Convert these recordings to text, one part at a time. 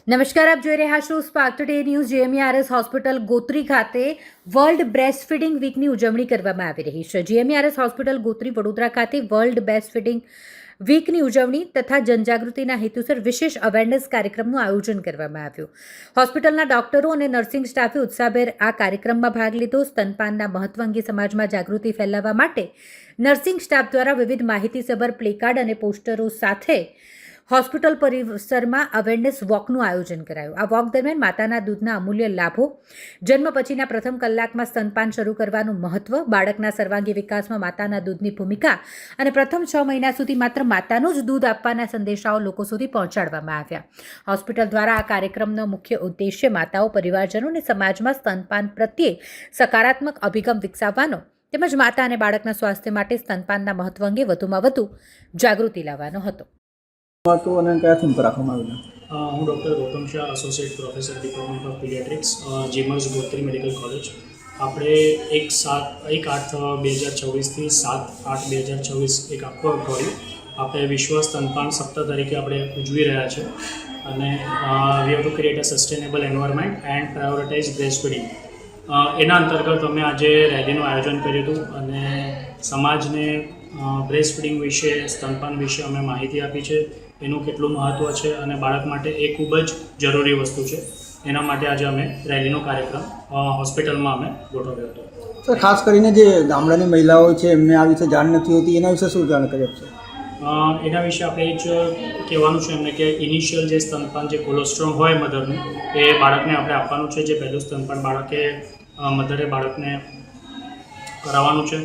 નમસ્કાર, આપ જોઈ રહ્યા છો spark today news. GMERS hospital Gotri ખાતે વર્લ્ડ બ્રેસ્ટ ફીડિંગ વીકની ઉજવણી કરવામાં આવી રહી છે। જીએમઈઆરએસ હોસ્પિટલ ગોત્રી વડોદરા ખાતે વર્લ્ડ બ્રેસ્ટ ફીડિંગ વીકની ઉજવણી તથા જનજાગૃતિના હેતુસર વિશેષ અવેરનેસ કાર્યક્રમનું આયોજન કરવામાં આવ્યું। હોસ્પિટલના ડોક્ટરો અને નર્સિંગ સ્ટાફે ઉત્સાહભેર આ કાર્યક્રમમાં ભાગ લીધો। સ્તનપાનના મહત્વ અંગે સમાજમાં જાગૃતિ ફેલાવવા માટે નર્સિંગ સ્ટાફ દ્વારા વિવિધ માહિતીસભર પ્લેકાર્ડ અને પોસ્ટરો સાથે હોસ્પિટલ પરિસરમાં અવેરનેસ વોકનું આયોજન કરાયું। આ વોક દરમિયાન માતાના દૂધના અમૂલ્ય લાભો, જન્મ પછીના પ્રથમ કલાકમાં સ્તનપાન શરૂ કરવાનું મહત્વ, બાળકના સર્વાંગી વિકાસમાં માતાના દૂધની ભૂમિકા અને પ્રથમ 6 મહિના સુધી માત્ર માતાનું જ દૂધ આપવાના સંદેશાઓ લોકો સુધી પહોંચાડવામાં આવ્યા। હોસ્પિટલ દ્વારા આ કાર્યક્રમનો મુખ્ય ઉદ્દેશ્ય માતાઓ, પરિવારજનો અને સમાજમાં સ્તનપાન પ્રત્યે સકારાત્મક અભિગમ વિકસાવવાનો તેમજ માતા અને બાળકના સ્વાસ્થ્ય માટે સ્તનપાનના મહત્વ અંગે વધુમાં વધુ જાગૃતિ લાવવાનો હતો। હું doctor Gautam Shah, associate professor department of paediatrics, GMERS Gotri medical college. આપણે 1/8/2024થી 7/8/2026 એક આખું અઠવાડિયું આપણે વિશ્વ સ્તનપાન સપ્તાહ તરીકે આપણે ઉજવી રહ્યા છે અને we have to create a sustainable environment and prioritise breast feeding. એના અંતર્ગત અમે આજે રેલીનું આયોજન કર્યું હતું અને સમાજને બ્રેસ્ટ ફીડિંગ વિશે, સ્તનપાન વિશે અમે માહિતી આપી છે, એનું કેટલું મહત્ત્વ છે અને બાળક માટે એ ખૂબ જ જરૂરી વસ્તુ છે। એના માટે આજે અમે રેલીનો કાર્યક્રમ હોસ્પિટલમાં અમે ગોઠવ્યો હતો। સર, ખાસ કરીને જે ગામડાની મહિલાઓ છે એમને આ વિશે જાણ નથી હોતી, એના વિશે શું જાણકારી આપશે? એના વિશે આપણે એ જ કહેવાનું છે એમને કે ઇનિશિયલ જે સ્તનપાન, જે કોલેસ્ટ્રોલ હોય મધરનું, એ બાળકને આપણે આપવાનું છે। જે પહેલું સ્તનપાન મધરે બાળકને કરાવવાનું છે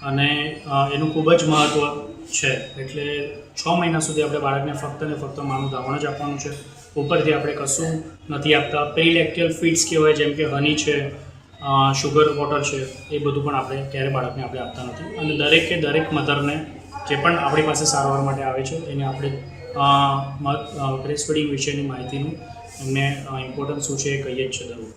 અને એનું ખૂબ જ મહત્ત્વ છે। એટલે 6 મહિના સુધી આપણે બાળકને ફક્ત ને ફક્ત માનું ધાવણ જ આપવાનું છે। ઉપરથી આપણે કશું નથી આપતા। પ્રીલેક્ટિયલ ફીડ્સ કહેવાય, જેમ કે હની છે, શુગર વોટર છે, એ બધું પણ આપણે ક્યારે બાળકને આપણે આપતા નથી। અને દરેક મધરને જે પણ આપણી પાસે સારવાર માટે આવે છે એને આપણે બ્રેસ્ટ ફીડિંગ વિશેની માહિતીનું એમને ઇમ્પોર્ટન્સ શું છે એ કહીએ જ છે દરરોજ।